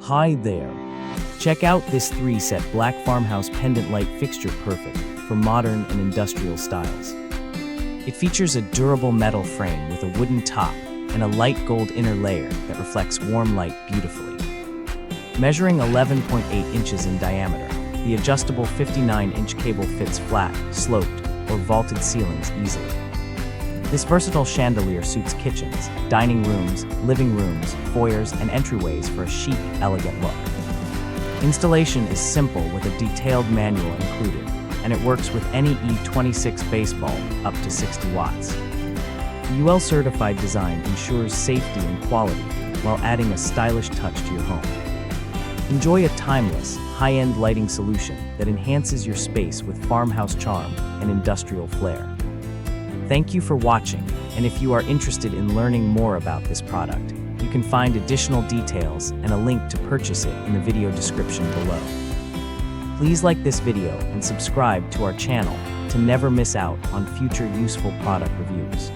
Hi there. Check out this 3-set black farmhouse pendant light fixture, perfect for modern and industrial styles. It features a durable metal frame with a wooden top and a light gold inner layer that reflects warm light beautifully. Measuring 11.8 inches in diameter, the adjustable 59-inch cable fits flat, sloped, or vaulted ceilings easily. This versatile chandelier suits kitchens, dining rooms, living rooms, foyers, and entryways for a chic, elegant look. Installation is simple with a detailed manual included, and it works with any E26 base bulb up to 60 watts. The UL-certified design ensures safety and quality while adding a stylish touch to your home. Enjoy a timeless, high-end lighting solution that enhances your space with farmhouse charm and industrial flair. Thank you for watching, and if you are interested in learning more about this product, you can find additional details and a link to purchase it in the video description below. Please like this video and subscribe to our channel to never miss out on future useful product reviews.